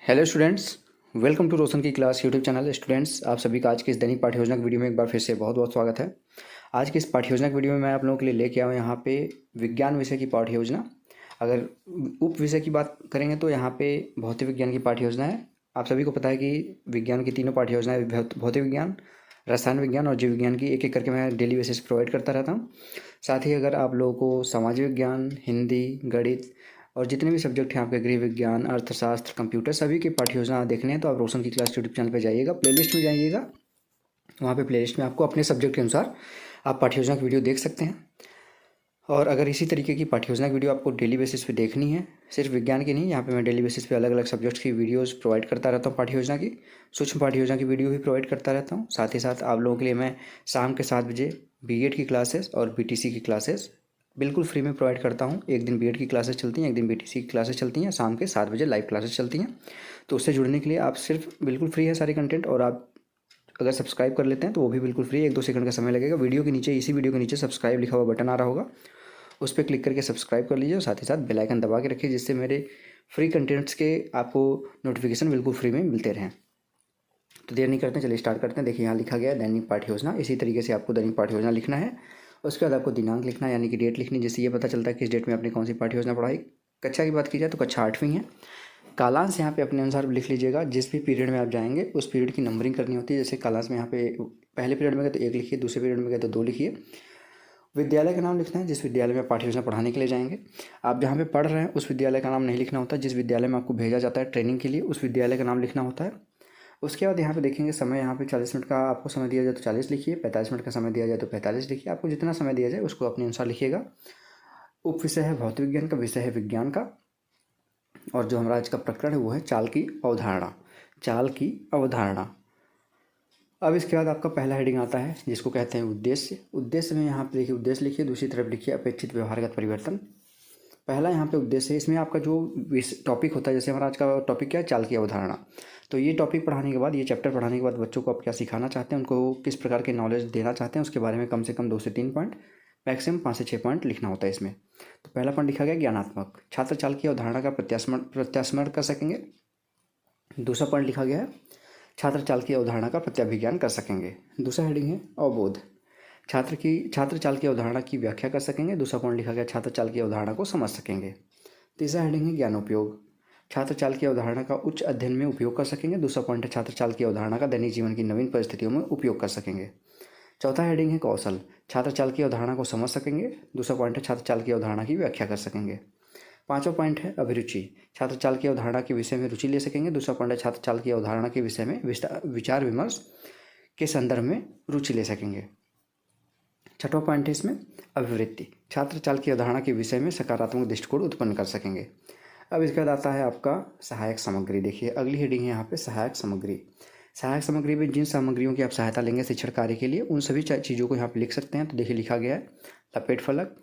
Hello students, welcome to रोशन की class YouTube channel. Students, आप सभी का आज की इस दैनिक पाठ्य योजना की वीडियो में एक बार फिर से बहुत बहुत स्वागत है। आज की इस पाठ्य योजना की वीडियो में मैं आप लोगों के लिए लेके आया हूँ यहाँ पे विज्ञान विषय की पाठ्य योजना। अगर उप विषय की बात करेंगे तो यहाँ पे भौतिक विज्ञान की पाठ्य योजना है। आप सभी को पता है कि विज्ञान की तीनों पाठ्य योजनाएं भौतिक विज्ञान, रसायन विज्ञान और जीव विज्ञान की एक एक करके मैं डेली बेसिस प्रोवाइड करता रहता हूँ। साथ ही अगर आप लोगों को सामाजिक विज्ञान, हिंदी, गणित और जितने भी सब्जेक्ट हैं आपके गृह विज्ञान, अर्थशास्त्र, कंप्यूटर सभी की पाठ्य योजना देखने हैं तो आप रोशन की क्लास यूट्यूब चैनल पर जाइएगा, प्लेलिस्ट में जाइएगा। वहाँ पे प्लेलिस्ट में आपको अपने सब्जेक्ट के अनुसार आप पाठ्य योजना की वीडियो देख सकते हैं। और अगर इसी तरीके की पाठ्य योजना की वीडियो आपको डेली बेसिस पे देखनी है, सिर्फ विज्ञान की नहीं, यहाँ पे मैं डेली बेसिस पे अलग अलग सब्जेक्ट्स की वीडियोस प्रोवाइड करता रहता हूँ। पाठ्य योजना की सूक्ष्म पाठ्य योजना की वीडियो भी प्रोवाइड करता रहता हूँ। साथ ही साथ आप लोगों के लिए मैं शाम के 7 बजे बीएड की क्लासेस और बीटीसी की क्लासेस बिल्कुल फ्री में प्रोवाइड करता हूँ। एक दिन बीएड की क्लासेस चलती हैं, एक दिन बीटीसी की क्लासेस चलती हैं, शाम के 7 बजे लाइव क्लासेस चलती हैं। तो उससे जुड़ने के लिए आप सिर्फ बिल्कुल फ्री है सारे कंटेंट, और आप अगर सब्सक्राइब कर लेते हैं तो वो भी बिल्कुल फ्री है। 1-2 सेकंड का समय लगेगा। वीडियो के नीचे, इसी वीडियो के नीचे सब्सक्राइब लिखा हुआ बटन आ रहा होगा, उस पर क्लिक करके सब्सक्राइब कर लीजिए और साथ ही साथ बेल आइकन दबा के रखिए, जिससे मेरे फ्री कंटेंट्स के आपको नोटिफिकेशन बिल्कुल फ्री में मिलते रहें। तो देर नहीं करते हैं, चलिए स्टार्ट करते हैं। देखिए यहाँ लिखा गया है दैनिक पाठ्य योजना। इसी तरीके से आपको दैनिक पाठ्य योजना लिखना है। उसके बाद आपको दिनांक लिखना है, यानी कि डेट लिखनी, जिससे ये पता चलता है कि इस डेट में आपने कौन सी पाठ्य योजना पढ़ाई। कक्षा की बात की जाए तो कक्षा 8वीं है। कालांश यहाँ पे अपने अनुसार लिख लीजिएगा। जिस भी पीरियड में आप जाएंगे उस पीरियड की नंबरिंग करनी होती है। जैसे कालांश में यहाँ पे पहले पीरियड में गए तो 1 लिखिए, दूसरे पीरियड में गए तो 2 लिखिए। विद्यालय का नाम लिखना है, जिस विद्यालय में पाठ्य योजना पढ़ाने के लिए जाएंगे। आप जहाँ पे पढ़ रहे हैं उस विद्यालय का नाम नहीं लिखना होता। जिस विद्यालय में आपको भेजा जाता है ट्रेनिंग के लिए, उस विद्यालय का नाम लिखना होता है। उसके बाद यहाँ पे देखेंगे समय, यहाँ पे 40 मिनट का आपको समय दिया जाए तो 40 लिखिए, 45 मिनट का समय दिया जाए तो 45 लिखिए। आपको जितना समय दिया जाए उसको अपने अनुसार लिखिएगा। उप विषय है भौतिक विज्ञान का, विषय है विज्ञान का, और जो हमारा आज का प्रकरण है वो है चाल की अवधारणा। चाल की अवधारणा। अब इसके बाद आपका पहला हेडिंग आता है जिसको कहते हैं उद्देश्य। उद्देश्य में यहाँ पे देखिए उद्देश्य लिखिए, दूसरी तरफ लिखिए अपेक्षित व्यवहारगत परिवर्तन। पहला यहाँ पे उद्देश्य है। इसमें आपका जो टॉपिक होता है, जैसे हमारा आज का टॉपिक क्या है, चाल की अवधारणा। तो ये टॉपिक पढ़ाने के बाद, ये चैप्टर पढ़ाने के बाद बच्चों को आप क्या सिखाना चाहते हैं, उनको किस प्रकार के नॉलेज देना चाहते हैं, उसके बारे में कम से कम 2 से 3 पॉइंट, मैक्सिमम 5 से 6 पॉइंट लिखना होता है इसमें। तो पहला पॉइंट लिखा गया ज्ञानात्मक। छात्र चाल की अवधारणा का प्रत्यास्मरण कर सकेंगे। दूसरा पॉइंट लिखा गया है छात्र चाल की अवधारणा का प्रत्याभिज्ञान कर सकेंगे। दूसरा हेडिंग है अवबोध। छात्र चाल की अवधारणा की व्याख्या कर सकेंगे। दूसरा पॉइंट लिखा गया छात्र चाल की अवधारणा को समझ सकेंगे। तीसरा हेडिंग है ज्ञानोपयोग। छात्र चाल की अवधारणा का उच्च अध्ययन में उपयोग कर सकेंगे। दूसरा पॉइंट है छात्र चाल की अवधारणा का दैनिक जीवन की नवीन परिस्थितियों में उपयोग कर सकेंगे। चौथा हेडिंग है कौशल। छात्र चाल की अवधारणा को समझ सकेंगे। दूसरा पॉइंट है छात्र चाल की अवधारणा की व्याख्या कर सकेंगे। पांचवा पॉइंट है अभिरुचि। छात्र चाल की अवधारणा के विषय में रुचि ले सकेंगे। दूसरा पॉइंट है छात्र चाल की अवधारणा के विषय में विचार विमर्श के संदर्भ में रुचि ले सकेंगे। छठवां पॉइंट है इसमें अभिवृत्ति। छात्र चाल की अवधारणा के विषय में सकारात्मक दृष्टिकोण उत्पन्न कर सकेंगे। अब इसके बाद आता है आपका सहायक सामग्री। देखिए अगली हेडिंग है यहाँ पे सहायक सामग्री। सहायक सामग्री में जिन सामग्रियों की आप सहायता लेंगे शिक्षण कार्य के लिए, उन सभी चीज़ों को यहाँ पे लिख सकते हैं। तो देखिए लिखा गया है लपेट फलक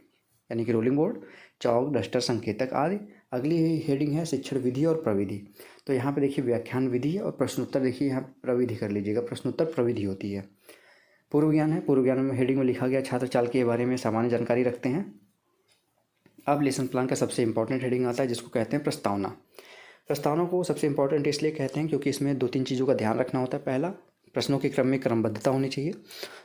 यानी कि रोलिंग बोर्ड, चौक, डस्टर, संकेतक आदि। अगली हेडिंग है शिक्षण विधि और प्रविधि। तो यहाँ पे देखिए व्याख्यान विधि और प्रश्नोत्तर। देखिए यहाँ प्रविधि कर लीजिएगा, प्रश्नोत्तर प्रविधि होती है। पूर्व ज्ञान है। पूर्व ज्ञान में हेडिंग में लिखा गया छात्र चाल के बारे में सामान्य जानकारी रखते हैं। अब लेसन प्लान का सबसे इंपॉर्टेंट हेडिंग आता है जिसको कहते हैं प्रस्तावना। प्रस्तावना को सबसे इंपॉर्टेंट इसलिए कहते हैं क्योंकि इसमें 2-3 चीज़ों का ध्यान रखना होता है। पहला, प्रश्नों के क्रम में क्रमबद्धता होनी चाहिए।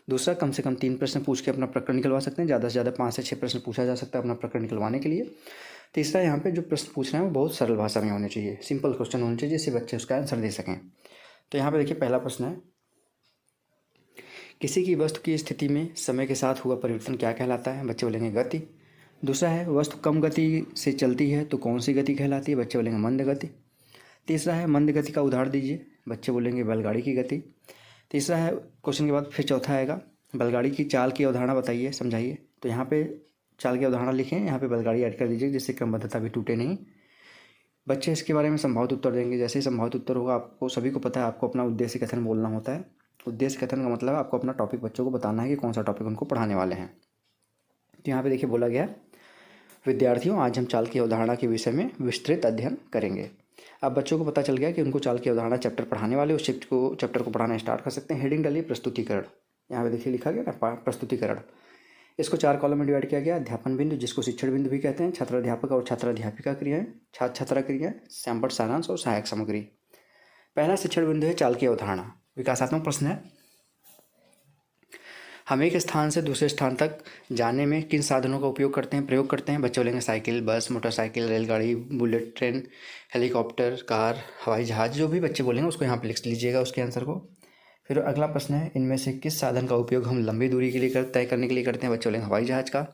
दूसरा, कम से कम 3 प्रश्न पूछ के अपना प्रकरण निकलवा सकते हैं। ज़्यादा से ज़्यादा 5 से 6 प्रश्न पूछा जा सकता है अपना प्रकरण निकलवाने के लिए। तीसरा, यहाँ पे जो प्रश्न पूछ रहे हैं वो बहुत सरल भाषा में होने चाहिए, सिंपल क्वेश्चन होने चाहिए जिससे बच्चे उसका आंसर दे सकें। तो यहाँ पे देखिए पहला प्रश्न है किसी की वस्तु की स्थिति में समय के साथ हुआ परिवर्तन क्या कहलाता है? बच्चे बोलेंगे गति। दूसरा है वस्तु कम गति से चलती है तो कौन सी गति कहलाती है? बच्चे बोलेंगे मंद गति। तीसरा है मंद गति का उदाहरण दीजिए। बच्चे बोलेंगे बैलगाड़ी की गति। तीसरा है क्वेश्चन के बाद फिर चौथा आएगा बैलगाड़ी की चाल की अवधारणा बताइए, समझाइए। तो यहाँ पे चाल की अवधारणा लिखें, यहाँ पे बैलगाड़ी ऐड कर दीजिए जिससे क्रमबद्धता भी टूटे नहीं। बच्चे इसके बारे में संभावित उत्तर देंगे। जैसे ही संभावित उत्तर होगा, आपको सभी को पता है आपको अपना उद्देश्य कथन बोलना होता है। उद्देश्य कथन का मतलब आपको अपना टॉपिक बच्चों को बताना है कि कौन सा टॉपिक उनको पढ़ाने वाले हैं। तो यहाँ पे देखिए बोला गया विद्यार्थियों आज हम चाल की अवधारणा के विषय में विस्तृत अध्ययन करेंगे। अब बच्चों को पता चल गया कि उनको चाल की अवधारणा चैप्टर पढ़ाने वाले उस चैप्टर को पढ़ाना स्टार्ट कर सकते हैं। हेडिंग डालिए प्रस्तुतिकरण। यहाँ पे देखिए लिखा गया ना प्रस्तुतिकरण। इसको 4 कॉलम में डिवाइड किया गया। अध्यापन बिंदु जिसको शिक्षण बिंदु भी कहते हैं, छात्राध्यापक और छात्राध्यापिका क्रियाएं, छात्र छात्रा क्रियाएं, सैंपल सारांश और सहायक सामग्री। पहला शिक्षण बिंदु है चाल की अवधारणा। विकासात्मक प्रश्न है, हम एक स्थान से दूसरे स्थान तक जाने में किन साधनों का प्रयोग करते हैं। बच्चे बोलेंगे साइकिल, बस, मोटरसाइकिल, रेलगाड़ी, बुलेट ट्रेन, हेलीकॉप्टर, कार, हवाई जहाज़। जो भी बच्चे बोलेंगे उसको यहाँ पे लिख लीजिएगा उसके आंसर को। फिर अगला प्रश्न है, इनमें से किस साधन का उपयोग हम लंबी दूरी के लिए तय करने के लिए करते हैं। बच्चे बोलेंगे हवाई जहाज़ का।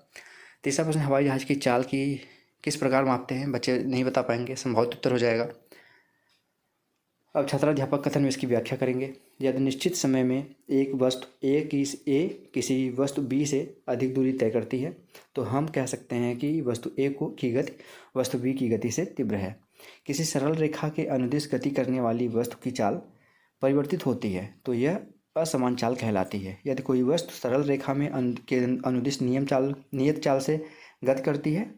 तीसरा प्रश्न, हवाई जहाज़ की चाल की किस प्रकार मापते हैं। बच्चे नहीं बता पाएंगे, संभावित उत्तर हो जाएगा। अब छात्राध्यापक कथन में इसकी व्याख्या करेंगे। यदि निश्चित समय में एक वस्तु ए किसी वस्तु बी से अधिक दूरी तय करती है तो हम कह सकते हैं कि वस्तु ए की गति वस्तु बी की गति से तीव्र है। किसी सरल रेखा के अनुदिश गति करने वाली वस्तु की चाल परिवर्तित होती है तो यह असमान चाल कहलाती है। यदि कोई वस्तु सरल रेखा में के अनुदिश नियत चाल से गति करती है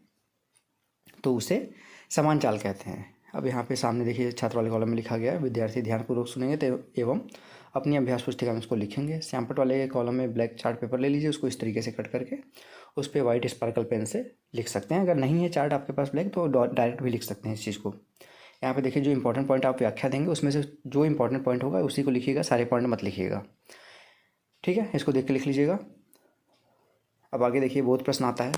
तो उसे समान चाल कहते हैं। अब यहाँ पे सामने देखिए छात्र वाले कॉलम में लिखा गया है, विद्यार्थी ध्यानपूर्वक सुनेंगे तो एवं अपनी अभ्यास पुस्तिका में इसको लिखेंगे। श्यामपट वाले कॉलम में ब्लैक चार्ट पेपर ले लीजिए, उसको इस तरीके से कट करके उस पर वाइट स्पार्कल पेन से लिख सकते हैं। अगर नहीं है चार्ट आपके पास ब्लैक तो डायरेक्ट भी लिख सकते हैं इस चीज़ को। यहाँ पे देखिए जो इंपॉर्टेंट पॉइंट आप व्याख्या देंगे उसमें से जो इंपॉर्टेंट पॉइंट होगा उसी को लिखिएगा, सारे पॉइंट मत लिखिएगा, ठीक है। इसको देख के लिख लीजिएगा। अब आगे देखिए बहुत प्रश्न आता है,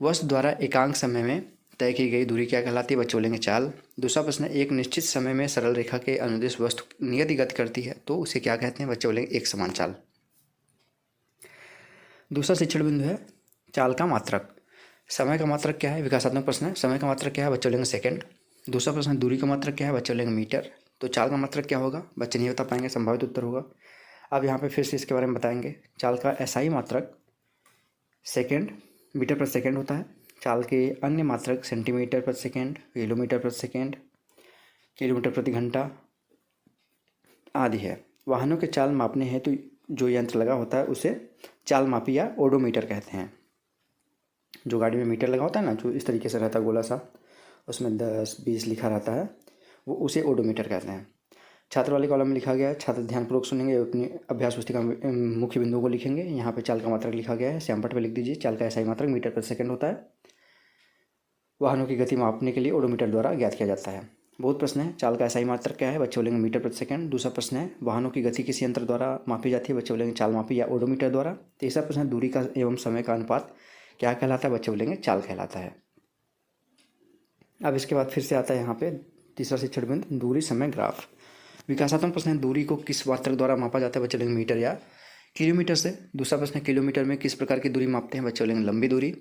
वस्तु द्वारा एकांक समय में तय की गई दूरी क्या कहलाती है। बच्चे बोलेंगे चाल। दूसरा प्रश्न है, एक निश्चित समय में सरल रेखा के अनुदिश वस्तु नियत गति करती है तो उसे क्या कहते हैं। बच्चे बोलेंगे एक समान चाल। दूसरा शिक्षण बिंदु है चाल का मात्रक। समय का मात्रक क्या है। विकासात्मक प्रश्न है, समय का मात्रक क्या है। बच्चे बोलेंगे सेकंड। दूसरा प्रश्न है, दूरी का मात्रक क्या है। बच्चे बोलेंगे मीटर। तो चाल का मात्रक क्या होगा। बच्चे नहीं बता पाएंगे, संभावित उत्तर होगा। अब यहाँ पे फिर से इसके बारे में बताएंगे। चाल का एसआई मात्रक सेकेंड मीटर पर सेकेंड होता है। चाल के अन्य मात्रक सेंटीमीटर प्रति सेकेंड, किलोमीटर प्रति सेकेंड, किलोमीटर प्रति घंटा आदि है। वाहनों के चाल मापने हेतु जो यंत्र लगा होता है उसे चाल मापी या ओडोमीटर कहते हैं। जो गाड़ी में मीटर लगा होता है ना, जो इस तरीके से रहता है गोला सा, उसमें 10, 20 लिखा रहता है, वो उसे ओडोमीटर कहते हैं। छात्र वाले कॉलम में लिखा गया है, छात्र ध्यानपूर्वक सुनेंगे, अपनी अभ्यास पुस्तिका में मुख्य बिंदुओं को लिखेंगे। यहाँ पे चाल का मात्रक लिखा गया है, श्यामपट पे लिख दीजिए। चाल का एसआई मात्रक मीटर प्रति सेकंड होता है। वाहनों की गति मापने के लिए ओडोमीटर द्वारा ज्ञात किया जाता है। बहुत प्रश्न है, चाल का एसआई मात्रक क्या है। बच्चे बोलेंगे मीटर प्रति सेकंड। दूसरा प्रश्न है, वाहनों की गति किस यंत्र द्वारा मापी जाती है। बच्चे बोलेंगे चाल मापी या ओडोमीटर द्वारा। तीसरा प्रश्न है, दूरी का एवं समय का अनुपात क्या कहलाता है। बच्चे बोलेंगे चाल कहलाता है। अब इसके बाद फिर से आता है यहाँ पे तीसरा शिक्षण बिंदु दूरी समय ग्राफ। विकासात्मक प्रश्न है, दूरी को किस मात्रक द्वारा मापा जाता है। बच्चे बोलेंगे मीटर या किलोमीटर से। दूसरा प्रश्न है, किलोमीटर में किस प्रकार की दूरी मापते हैं। बच्चे बोलेंगे लंबी दूरी।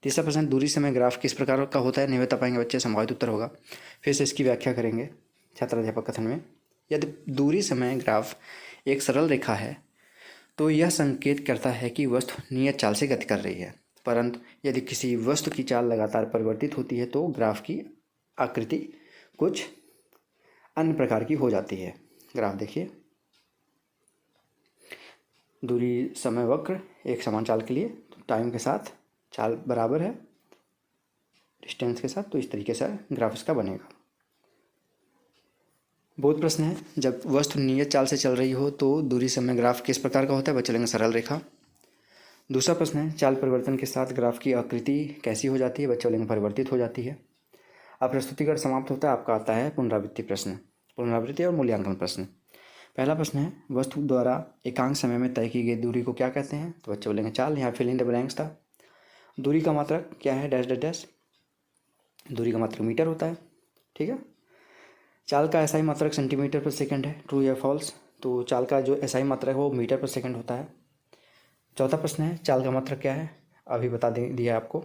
तीसरा प्रश्न, दूरी समय ग्राफ किस प्रकार का होता है। नहीं बता पाएंगे बच्चे, संभावित उत्तर होगा। फिर से इसकी व्याख्या करेंगे छात्राध्यापक कथन में। यदि दूरी समय ग्राफ एक सरल रेखा है तो यह संकेत करता है कि वस्तु नियत चाल से गति कर रही है, परंतु यदि किसी वस्तु की चाल लगातार परिवर्तित होती है तो ग्राफ की आकृति कुछ अन्य प्रकार की हो जाती है। ग्राफ देखिए, दूरी समय वक्र एक समान चाल के लिए तो टाइम के साथ चाल बराबर है डिस्टेंस के साथ, तो इस तरीके से ग्राफ इसका बनेगा। बहुत प्रश्न है, जब वस्तु नियत चाल से चल रही हो तो दूरी समय ग्राफ किस प्रकार का होता है। बच्चे बोलेंगे सरल रेखा। दूसरा प्रश्न है, चाल परिवर्तन के साथ ग्राफ की आकृति कैसी हो जाती है। बच्चे बोलेंगे परिवर्तित हो जाती है। अब प्रस्तुतिकरण समाप्त होता है, आपका आता है पुनरावृत्ति प्रश्न, पुनरावृत्ति और मूल्यांकन प्रश्न। पहला प्रश्न है, वस्तु द्वारा एकांक समय में तय की गई दूरी को क्या कहते हैं। तो बच्चे बोलेंगे चाल। यहाँ फिल इन द ब्लैंक्स था। दूरी का मात्रक क्या है, डैश डैश डैश। दूरी का मात्रक मीटर होता है, ठीक है। चाल का एसआई मात्रक सेंटीमीटर पर सेकंड है, ट्रू या फॉल्स। तो चाल का जो एसआई मात्रक है वो मीटर पर सेकंड होता है। चौथा प्रश्न है, चाल का मात्रक क्या है, अभी बता दिया आपको।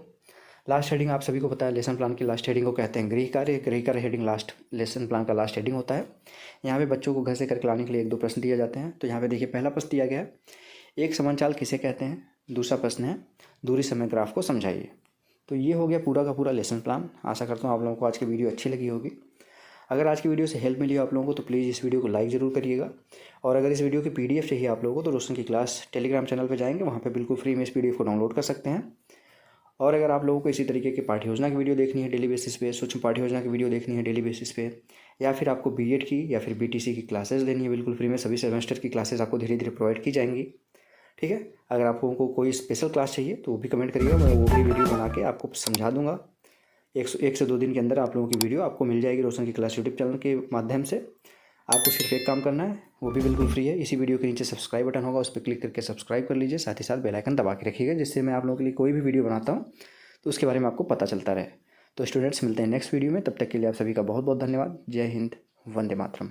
लास्ट हेडिंग आप सभी को पता है, लेसन प्लान की लास्ट हेडिंग को कहते हैं गृह कार्य। गृह कार्य हेडिंग लास्ट लेसन प्लान का लास्ट हेडिंग होता है। यहाँ पे बच्चों को घर से करके लाने के लिए 1-2 प्रश्न दिए जाते हैं। तो यहाँ पे देखिए पहला प्रश्न दिया गया है, एक समान चाल किसे कहते हैं। दूसरा प्रश्न है, दूरी समय ग्राफ को समझाइए। तो ये हो गया पूरा का पूरा लेसन प्लान। आशा करता हूँ आप लोगों को आज की वीडियो अच्छी लगी होगी। अगर आज की वीडियो से हेल्प मिली हो आप लोगों को तो प्लीज़ इस वीडियो को लाइक ज़रूर करिएगा। और अगर इस वीडियो की PDF चाहिए आप लोगों को तो रोशन की क्लास टेलीग्राम चैनल पर जाएंगे, वहाँ पे बिल्कुल फ्री में इस PDF को डाउनलोड कर सकते हैं। और अगर आप लोगों को इसी तरीके की पाठ्य योजना की वीडियो देखनी है डेली बेसिस पे, सूक्ष्म पाठ्य योजना की वीडियो देखनी है डेली बेसिस पे, या फिर आपको B.Ed की या फिर BTC की क्लासेस लेनी है बिल्कुल फ्री में, सभी सेमेस्टर की क्लासेस आपको धीरे धीरे प्रोवाइड की जाएंगी, ठीक है। अगर आप लोगों को कोई स्पेशल क्लास चाहिए तो वो भी कमेंट करिएगा, मैं वो भी वीडियो बना के आपको समझा दूंगा एक से 2 दिन के अंदर आप लोगों की वीडियो आपको मिल जाएगी रोशन की क्लास यूट्यूब चैनल के माध्यम से। आपको सिर्फ एक काम करना है, वो भी बिल्कुल फ्री है। इसी वीडियो के नीचे सब्सक्राइब बटन होगा, उस पर क्लिक करके सब्सक्राइब कर लीजिए। साथ ही साथ बेल आइकन दबा के रखिएगा, जिससे मैं आप लोगों के लिए कोई भी वीडियो बनाता हूँ तो उसके बारे में आपको पता चलता रहे। तो स्टूडेंट्स, मिलते हैं नेक्स्ट वीडियो में। तब तक के लिए आप सभी का बहुत बहुत धन्यवाद। जय हिंद, वंदे मातरम।